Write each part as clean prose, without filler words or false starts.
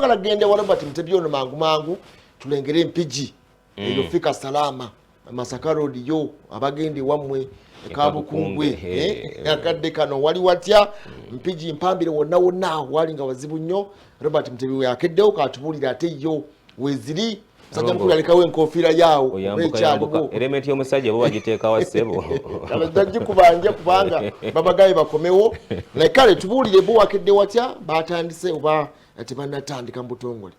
kala gende Robert Mtebyono mangu tulengere Mpigi eyo fika salama Masaka Road yo abagende wamwe Kabukungwe akadde kano wali watya Mpigi mpambire wonna wali nga wazibu nnyo Robert Mtebyono yakeddewo katubulira ate yo weziri sajja kulikawo enkofira yawo oyambuka element y'omusajja bo bagiteeka wasebo abajja kubanja kubanga babagaye bakomewo na kale tubulire bo wakedde watya batandise oba tebanatandika mbutongole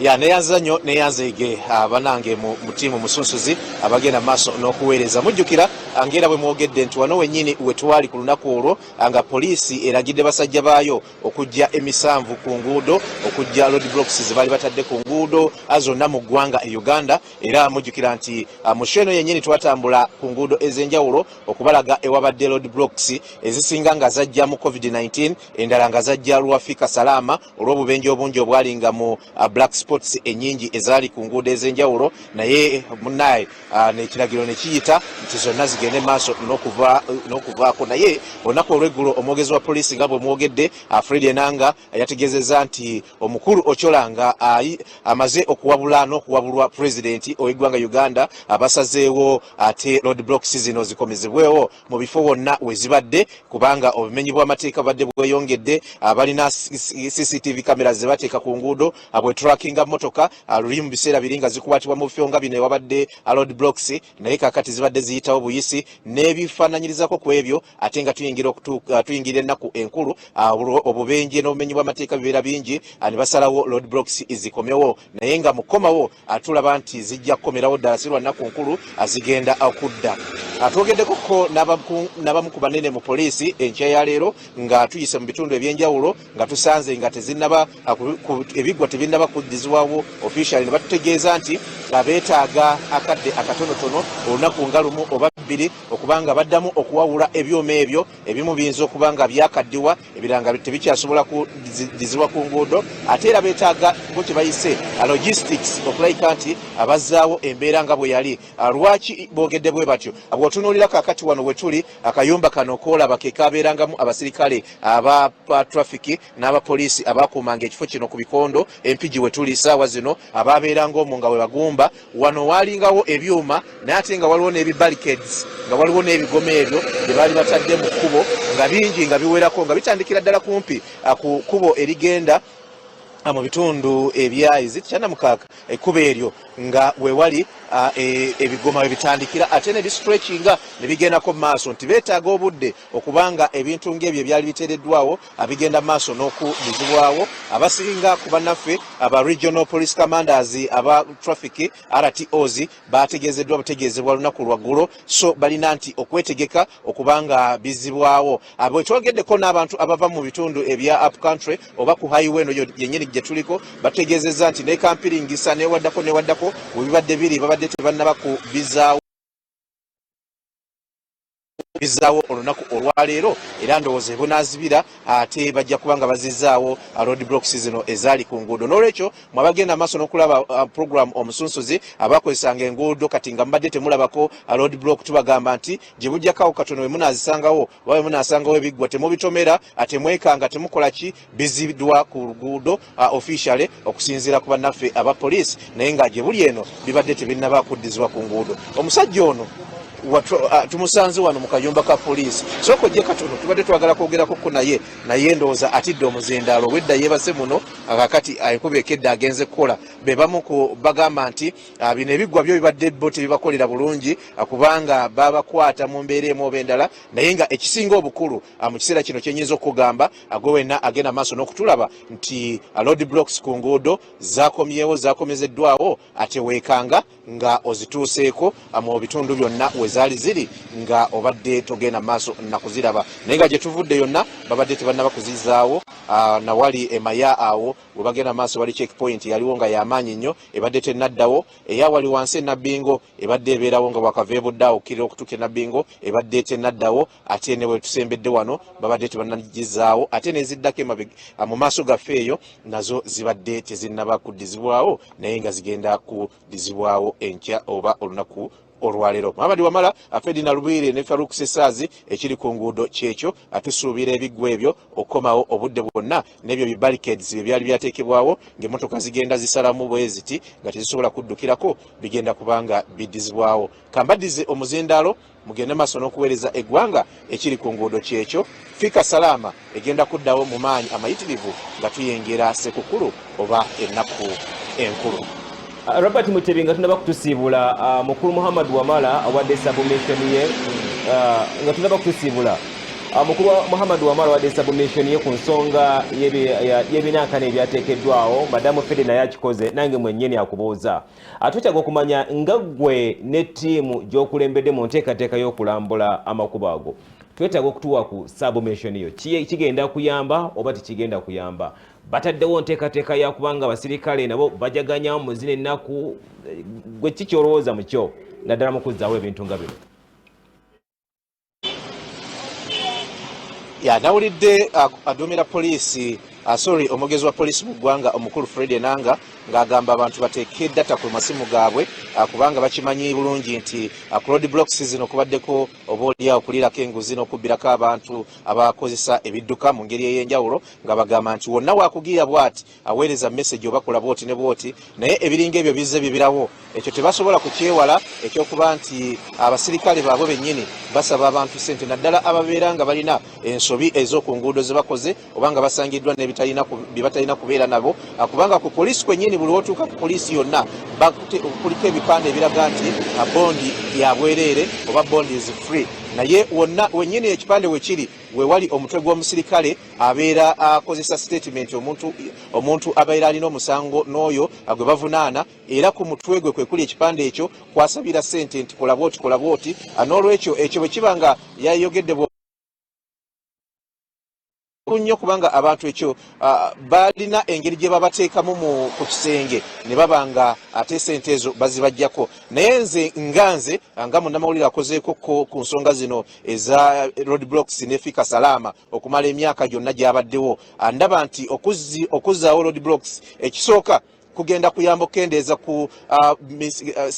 ya neyanzanyo neyanzege abanange mu timu Omusunsuzi abagenda maaso n'okuweereza mujjukira angera bwe mwogedde nti wano wennyini wetwali ku lunaku olwo nga poliisi eragidde basajja baayo okujja emisanvu ku nguudo okujja roadblocks ze baali batadde ku nguudo zonna mu ggwanga e Uganda era mujjukira nti mu sheno yennyini twatambula ku nguudo ez'enjawulo okubalaga ewabadde roadblocks ezisinga nga zajja mu COVID-19 endala nga zajja lwafika salama olw'obubenje obungi obwali nga mu black spots enyingi ezaali ku nguudo ez'enjawulo naye munnaye n'ekiragiro ne kiyita nti zonna zigende maaso n'okuvaako naye olunaku olw'eggulo omwogezi wa poliisi nga bwe mwogedde Fred Enanga yategeezezza nti omukulu Ochola nga amaze okuwabula n'okuwabulwa pulezidenti ow'eggwanga Uganda abasazeewo ate roadblocks zino zikomezebwewo mu bifo wonna we zibadde kubanga obumenyi bw'amateeka badde bweyongedde abalina CCTV cameras ze bateeka ku nguudo bwe trackinga motoka luli mu biseera biri nga zikwatibwa mu bifo nga bino ewabadde roadblocks naye kakati zibadde ziyitawo buyisi n'ebifaananyirizako ku ebyo ate nga tuyingira ennaku enkulu obubenje n'obumenyi bw'amateeka bibeera bingi ne basalawo roadblocks izikomewo naye nga mukomawo tulaba nti zijja kukomerawo ddala si lwa nnaku nkulu zigenda okudda twogeddeko n'abamu ku banene mu poliisi enkya ya leero nga tuyise mu bitundu ebyenjawulo nga tusanze nga ebiggwa tebinnaba kuddizibwawo officially ne batutegeeza nti beetaaga akadde akatonotono olunaku nga lumu oba bbiri okubanga baddamu okuwawula ebyuma ebyo ebimu biyinza okuba nga byakaddiwa ebiranga tebikyasobola kuddizibwa ku nguudo ate era beetaaga bo kye bayise logistics okulayika nti abazzaawo embeera nga bwe yali lwaki boogedde bwe batyo bw'otunuulira kakati wano we tuli akayumba kano koolaba ke kaabeerangamu abasirikale aba traffic n'abapoliisi abaakuumanga ekifo kino ku bikondo Mpigi we tuli saawa zino abaabeeranga omwo nga we bagumba wano waalingawo ebyuma naye ate nga waliwo n'ebibarricades nga waliwo n'ebigoma ebyo bye baali batadde mu kkubo nga bingi nga biwerako nga bitandikira ddala kumpi ku kkubo erigenda mu bitundu ebya Kyanamukaka ekkubo eryo nga wewali ebigoma bitandikira ate ne bistretchinga ne bigendako maaso nti beetaaga obudde okubanga ebintu ng'ebyo byali biteereddwawo abigenda maaso n'okudizibwawo abasinga ku bannaffe aba regional police commanders aba traffic RTOs bategeezeddwa butegeezebwa lunaku lwaggulo so balina nti okwetegeka okubanga bizibwawo bwe twogeddeko n'abantu abava mu bitundu ebya up country oba ku highway eno yennyini gye tuliko bategeezezza nti ne kampiringisa newaddako we bibadde biri babadde tebannaba ku bizaawo olunaku olwaleero era ndowooza ebunaazibira ate bajja kubanga bazizaawo roadblocks zino ezaali ku nguudo n'olwekyo mwabagenda maaso n'okulaba program Omusunsuzi abakozesanga enguudo kati nga mbadde temulabako roadblock tubagamba nti gye bujjakawo katono we munaazisangawo oba we munaasangawo ebiggwa temubitomera temwekanga temukola ki biziddwa ku luguudo officially okusinziira ku bannaffe aba poliisi naye nga gye buli eno bibadde tebinnaba kuddizibwa ku nguudo omusajja ono tumusanze wano mu kayumba ka poliisi sooka ojje katono tubadde twagala kwogerako naye ndowooza atidde omuzindaalo wedda yeebase muno kakati enkuba ekedde agenze kukola be bamu ku bagamba nti bino ebiggwa byo bibadde bo tebibakolera bulungi kubanga babakwata mu mbeera emu oba endala naye nga ekisinga obukulu mu kiseera kino kyenyinza okugamba gwe wenna agenda maaso n'okutulaba nti roadblocks ku nguudo zakomezeddwawo ate weekanga nga ozituuseeko mu bitundu byonna zaali ziri nga obadde togenda maaso nakuziraba naye nga gye tuvudde yonna babadde tebannaba kuzizaawo nawali emaya awo bwe bagenda maaso wali checkpoint yaliwo nga y'amaanyi nnyo ebadde tennaddawo eyawali wansi enabbingo ebadde ebeerawo nga bwakaveebudde okkirira okutuuka enabbingo ebadde tennaddawo ate ne bwe tusembedde wano babadde tebannagizaawo ate neziddako mu maaso gaffe eyo nazo zibadde tezinnaba kuddizibwawo naye nga zigenda kuddizibwawo enkya oba olunaku olwalero. Muhammad Wamala, Ferdinand Lubire ne Faruk Sesazi ekiri ku nguudo kyekyo atusuubira ebiggwa ebyo okukomawo obudde bwonna n'ebyo barricades byali byateekebwawo ng'emmotoka zigenda zisalamu bwe ziti nga tezisobola kuddukirako bigenda kubanga biddizibwawo. Kambadize omuzindaalo mugende maaso n'okuweereza eggwanga ekiri ku nguudo kyekyo. Fika salama egenda kuddawo mu maanyi amayitirivu nga tuyengera sekukulu oba ennaku enkulu. Robert Mutebi nga tunaba kutusiibula mukulu Muhammad Wamala awadde submission ye nga tunaba kutusiibula mukulu Muhammad Wamala awadde submission ye ku nsonga y'ebinankana ebyateekeddwawo madamu Fede naye akikoze nange mwennyini akubuuza atwetaaga okumanya nga ggwe ne ttiimu gy'okulembedde mu nteekateeka y'okulambula amakubo ago twetaaga okutuwa ku submission yo kigenda kuyamba oba tekigenda kuyamba bataddewo nteekateeka yakubanga abasirikale nabo bajaganyawo mu zino ennaku gwe kikyolowooza mu kyo naddala mu kuzzaawo ebintu nga bino. Nawulidde aduumira poliisi omugezi wa poliisi mu ggwanga omukulu Fred Enanga ng'agamba abantu bateeke data ku masimu gaabwe kubanga bakimanyi bulungi nti ku road blocks zino kubaddeko obaoliawo okulirako enguzi n'okubbirako abantu abakozesa ebidduka mu ngeri ey'enjawulo nga bagamba nti wonna waakugiira bw'ati aweereza message obakola bw'oti ne bw'oti naye ebiringa ebyo bizze bibirawo ekyo tebasobola kukyewala ekyokuba nti abasirikale baabwe bennyini basaba abantu ssente naddala ababeera nga balina ensobi ez'oku nguudo ze bakoze oba nga basangiddwa bye batalina kubeera nabo kubanga ku poliisi kwennyini buli wotuuka ku poliisi yonna kuliko ebipande ebiraga nti bondi ya bwereere oba bondi is free naye wonna wennyini ekipande wekiri wewali omutwe gw'omusirikale abeera akozesa statement omuntu abeera alina omusango n'oyo gwe bavunaana era ku mutwe gwe kwe kuli ekipande ekyo kwasabira ssente nti kola bwoti n'olwekyo ekyo bwe kiba nga yayogedde nnyo kubanga abantu ekyo balina engeri gye babateekamu ku kisenge ne baba nga ate sente ezo bazibajjako naye nze nga munnamawulire akozeeko ku nsonga zino eza road blocks ne Fika Salama okumala emyaka gyonna gyabaddewo ndaba nti okuzzaawo road blocks ekisooka kugenda kuyamba okendeeza ku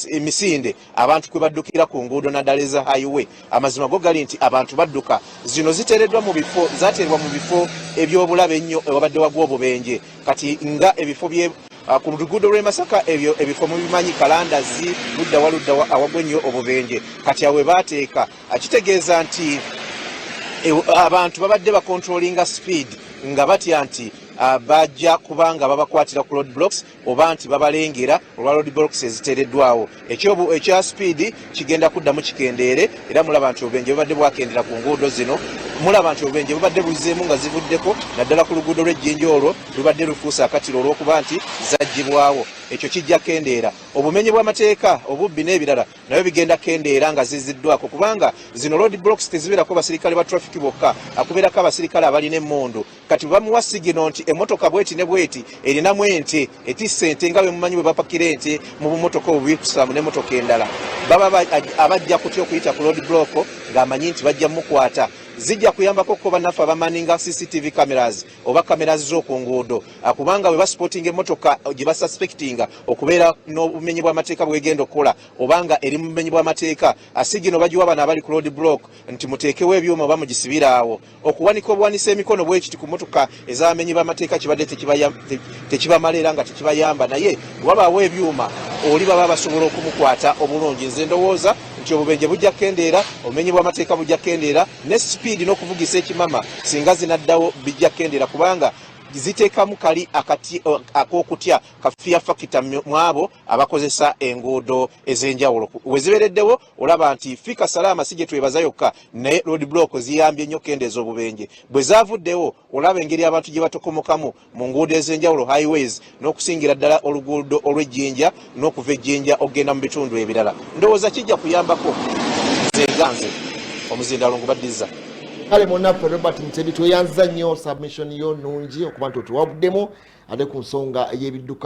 emisinde abantu kwe baddukira ku nguudo naddala eza highway amazima go gali nti abantu badduka zino zateerwa mu bifo eby'obulabe ennyo ewabadde wagwa obubenje kati nga ebifo ku luguudo lw'e Masaka ebifo mubimanyi kalandazi ludda awagwa ennyo obubenje kati awe baateeka kitegeeza nti abantu babadde bakontrolinga speed nga batya nti bajja kubanga babakwatira ku road blocks oba nti babalengera olwa road blocks eziteereddwawo ekya speed kigenda kuddamu kikendeere era mulaba nti obubenje bubadde bwakendera ku nguudo zino mulaba nti obubenje bubadde buzzeemu nga zivuddeko naddala ku luguudo lw'ejjinja olwo lubadde lufuusa akatiro olw'okuba nti zaggibwawo ekyo kijja kendeera obumenyi bw'amateeka obubbi n'ebirala nabyo bigenda kendeera nga ziziddwako kubanga zino road blocks tezibeerako basirikale ba traffic bokka akubeerako abasirikale abalina emmundu kati bamuwa sigino nti emmotoka bweti ne bweti erinamu ente etisse ente nga bwe mumanyi bwe bapakira ente mu bumotoka obubikusamu n'emmotoka endala baba abajja kutya okuyita ku road block ng'amanyi nti bajja mukwata zijja kuyambako ko bannaffe abamaninga CCTV cameras oba cameras z'oku nguudo kubanga bwe basporting emmotoka gye basuspectinga okubeera n'obumenyi bw'amateeka bwegenda okukola obanga eri mu bumenyi bw'amateeka asigino bagiwa bano abali ku road block nti muteekewo ebyuma oba mugisibire awo okuwanika obuwanisa emikono bwekiti ku mmotoka ez'abamenyi b'amateeka kibadde tekibamala era nga tekibayamba naye wabaawo ebyuma oli baba basobola okumukwata obulungi nze ndowooza nti obubenje bujja kendeera obumenyi bw'amateeka bujja kendeera ne speed n'okuvugisa ekimama singa zinaddawo bijja kendeera kubanga ziteekamu kali ak'okutya kafiya fakita mu abo abakozesa enguudo ez'enjawulo we zibeereddewo olaba nti Fika Salama si gye twebaza yokka naye road block ziyambye nnyo kendeeza obubenje bwe zaavuddewo olaba engeri abantu gye batokomokamu mu nguudo ez'enjawulo highways n'okusingira ddala oluguudo olw'ejjinja n'okuva ejjinja okugenda mu bitundu ebirala ndowooza kijja kuyambako nze omuzindaalo ngubaddiza kale munaffe Robert Mutebi tweyanza nnyo submission yo nungi okuba nti otuwabuddemu ate ku nsonga ey'ebidduka